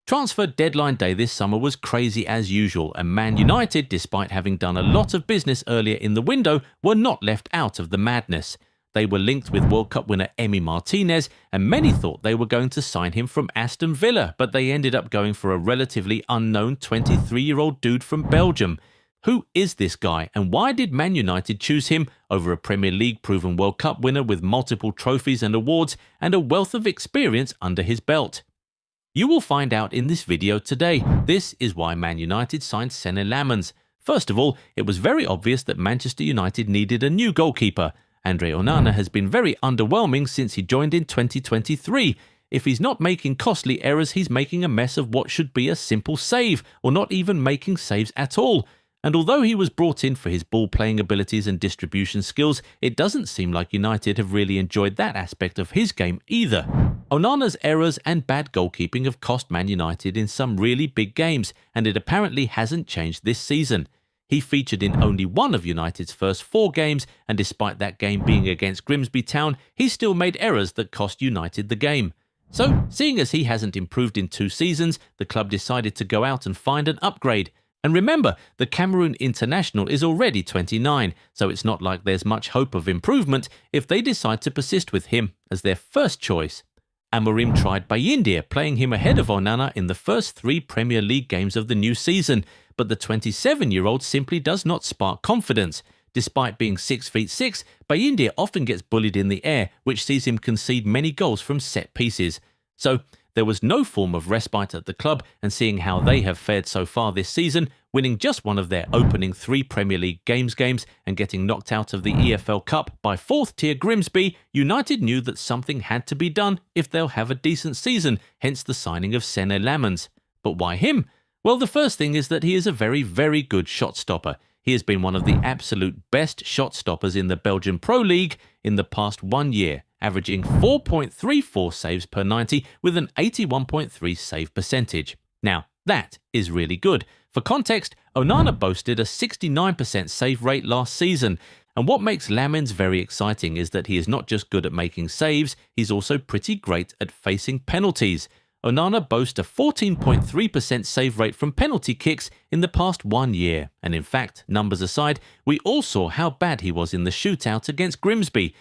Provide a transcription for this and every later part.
Transfer deadline day this summer was crazy as usual, and Man United, despite having done a lot of business earlier in the window, were not left out of the madness. They were linked with World Cup winner Emi Martínez, and many thought they were going to sign him from Aston Villa, but they ended up going for a relatively unknown 23-year-old dude from Belgium. Who is this guy, and why did Man United choose him over a Premier League proven World Cup winner with multiple trophies and awards and a wealth of experience under his belt? You will find out in this video today. This is why Man United signed Senne Lammens. First of all, it was very obvious that Manchester United needed a new goalkeeper. Andre Onana has been very underwhelming since he joined in 2023. If he's not making costly errors, he's making a mess of what should be a simple save, or not even making saves at all. And although he was brought in for his ball-playing abilities and distribution skills, it doesn't seem like United have really enjoyed that aspect of his game either. Onana's errors and bad goalkeeping have cost Man United in some really big games, and it apparently hasn't changed this season. He featured in only one of United's first 4 games, and despite that game being against Grimsby Town, he still made errors that cost United the game. So, seeing as he hasn't improved in 2 seasons, the club decided to go out and find an upgrade. And remember, the Cameroon international is already 29, so it's not like there's much hope of improvement if they decide to persist with him as their first choice. Amorim tried Bayindir, playing him ahead of Onana in the first 3 Premier League games of the new season, but the 27-year-old simply does not spark confidence. Despite being 6'6", Bayindir often gets bullied in the air, which sees him concede many goals from set pieces. So, there was no form of respite at the club, and seeing how they have fared so far this season, winning just one of their opening 3 Premier League games and getting knocked out of the EFL Cup by 4th-tier Grimsby, United knew that something had to be done if they'll have a decent season, hence the signing of Senne Lammens. But why him? Well, the first thing is that he is a very, very good shot stopper. He has been one of the absolute best shot stoppers in the Belgian Pro League in the past 1 year, averaging 4.34 saves per 90 with an 81.3 save percentage. Now, that is really good. For context, Onana boasted a 69% save rate last season, and what makes Lammens very exciting is that he is not just good at making saves, he's also pretty great at facing penalties. Onana boasts a 14.3% save rate from penalty kicks in the past 1 year, and in fact, numbers aside, we all saw how bad he was in the shootout against Grimsby.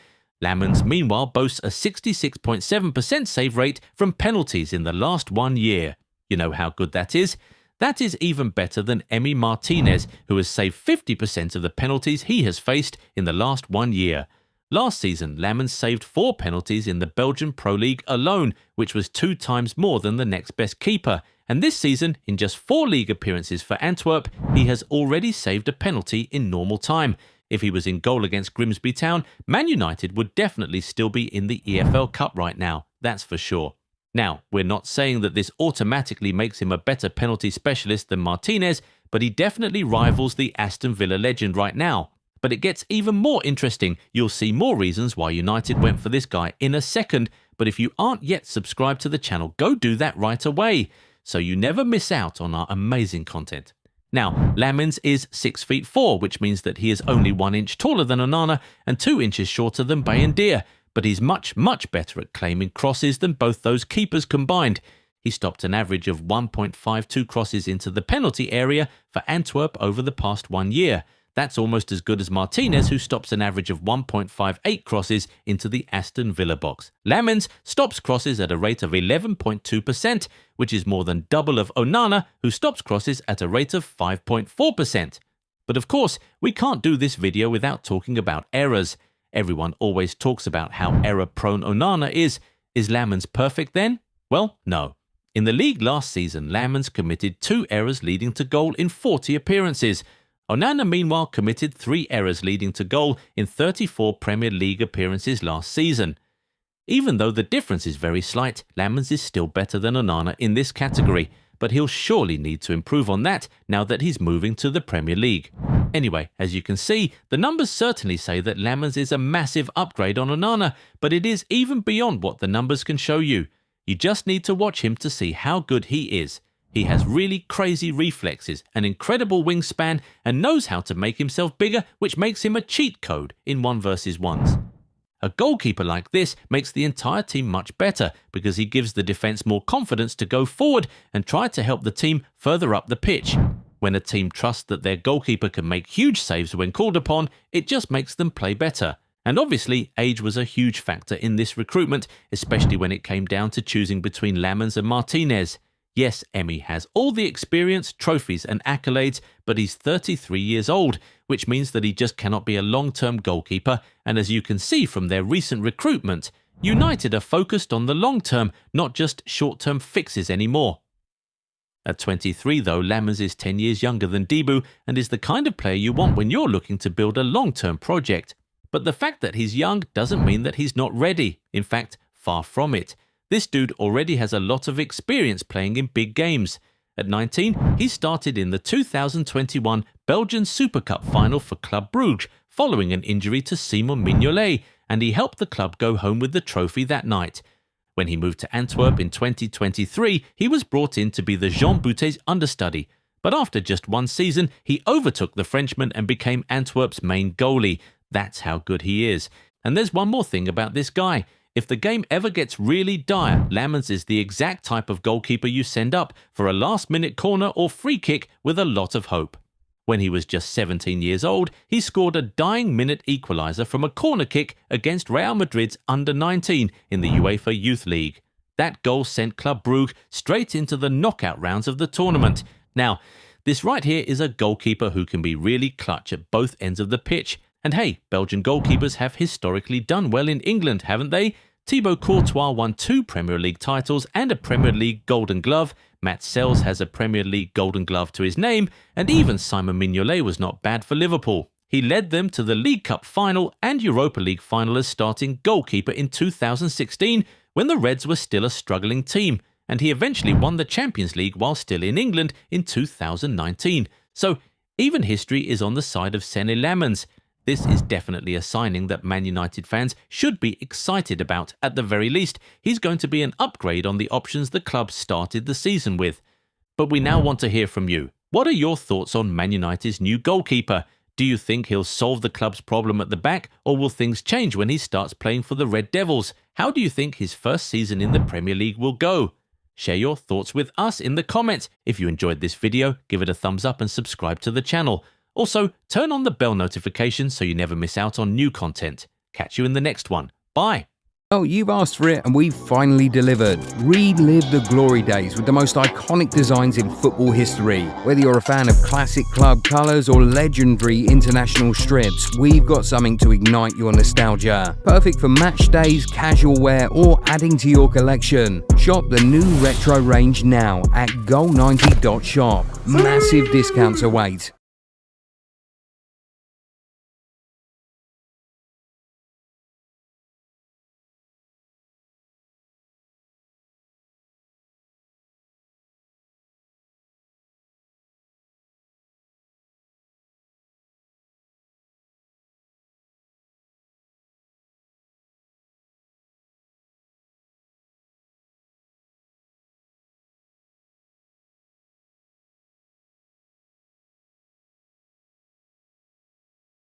Lammens, meanwhile, boasts a 66.7% save rate from penalties in the last 1 year. You know how good that is? That is even better than Emi Martínez, who has saved 50% of the penalties he has faced in the last 1 year. Last season, Lammens saved 4 penalties in the Belgian Pro League alone, which was 2 times more than the next best keeper. And this season, in just 4 league appearances for Antwerp, he has already saved a penalty in normal time. If he was in goal against Grimsby Town, Man United would definitely still be in the EFL Cup right now, that's for sure. Now, we're not saying that this automatically makes him a better penalty specialist than Martínez, but he definitely rivals the Aston Villa legend right now. But it gets even more interesting. You'll see more reasons why United went for this guy in a second, but if you aren't yet subscribed to the channel, go do that right away, so you never miss out on our amazing content. Now, Lammens is 6'4", which means that he is only 1 inch taller than Onana and 2 inches shorter than Bayindir, but he's much, much better at claiming crosses than both those keepers combined. He stopped an average of 1.52 crosses into the penalty area for Antwerp over the past 1 year. That's almost as good as Martínez, who stops an average of 1.58 crosses into the Aston Villa box. Lammens stops crosses at a rate of 11.2%, which is more than double of Onana, who stops crosses at a rate of 5.4%. But of course, we can't do this video without talking about errors. Everyone always talks about how error-prone Onana is. Is Lammens perfect then? Well, no. In the league last season, Lammens committed 2 errors leading to goal in 40 appearances. Onana, meanwhile, committed 3 errors leading to goal in 34 Premier League appearances last season. Even though the difference is very slight, Lammens is still better than Onana in this category, but he'll surely need to improve on that now that he's moving to the Premier League. Anyway, as you can see, the numbers certainly say that Lammens is a massive upgrade on Onana, but it is even beyond what the numbers can show you. You just need to watch him to see how good he is. He has really crazy reflexes, an incredible wingspan, and knows how to make himself bigger, which makes him a cheat code in 1 vs 1s. A goalkeeper like this makes the entire team much better because he gives the defence more confidence to go forward and try to help the team further up the pitch. When a team trusts that their goalkeeper can make huge saves when called upon, it just makes them play better. And obviously, age was a huge factor in this recruitment, especially when it came down to choosing between Lammens and Martínez. Yes, Emi has all the experience, trophies and accolades, but he's 33 years old, which means that he just cannot be a long-term goalkeeper, and as you can see from their recent recruitment, United are focused on the long-term, not just short-term fixes anymore. At 23 though, Lammens is 10 years younger than Debu and is the kind of player you want when you're looking to build a long-term project. But the fact that he's young doesn't mean that he's not ready. In fact, far from it. This dude already has a lot of experience playing in big games. At 19, he started in the 2021 Belgian Super Cup final for Club Brugge following an injury to Simon Mignolet, and he helped the club go home with the trophy that night. When he moved to Antwerp in 2023, he was brought in to be the Jean Boutet's understudy. But after just one season, he overtook the Frenchman and became Antwerp's main goalie. That's how good he is. And there's one more thing about this guy. If the game ever gets really dire, Lammens is the exact type of goalkeeper you send up for a last-minute corner or free kick with a lot of hope. When he was just 17 years old, he scored a dying-minute equaliser from a corner kick against Real Madrid's under-19 in the UEFA Youth League. That goal sent Club Brugge straight into the knockout rounds of the tournament. Now, this right here is a goalkeeper who can be really clutch at both ends of the pitch. And hey, Belgian goalkeepers have historically done well in England, haven't they? Thibaut Courtois won 2 Premier League titles and a Premier League Golden Glove. Matt Sells has a Premier League Golden Glove to his name, and even Simon Mignolet was not bad for Liverpool. He led them to the League Cup final and Europa League final as starting goalkeeper in 2016, when the Reds were still a struggling team, and he eventually won the Champions League while still in England in 2019. So even history is on the side of Senne Lammens. This is definitely a signing that Man United fans should be excited about. At the very least, he's going to be an upgrade on the options the club started the season with. But we now want to hear from you. What are your thoughts on Man United's new goalkeeper? Do you think he'll solve the club's problem at the back, or will things change when he starts playing for the Red Devils? How do you think his first season in the Premier League will go? Share your thoughts with us in the comments. If you enjoyed this video, give it a thumbs up and subscribe to the channel. Also, turn on the bell notification so you never miss out on new content. Catch you in the next one. Bye! Oh, you've asked for it and we've finally delivered. Relive the glory days with the most iconic designs in football history. Whether you're a fan of classic club colours or legendary international strips, we've got something to ignite your nostalgia. Perfect for match days, casual wear or adding to your collection. Shop the new retro range now at goal90.shop. Massive discounts await.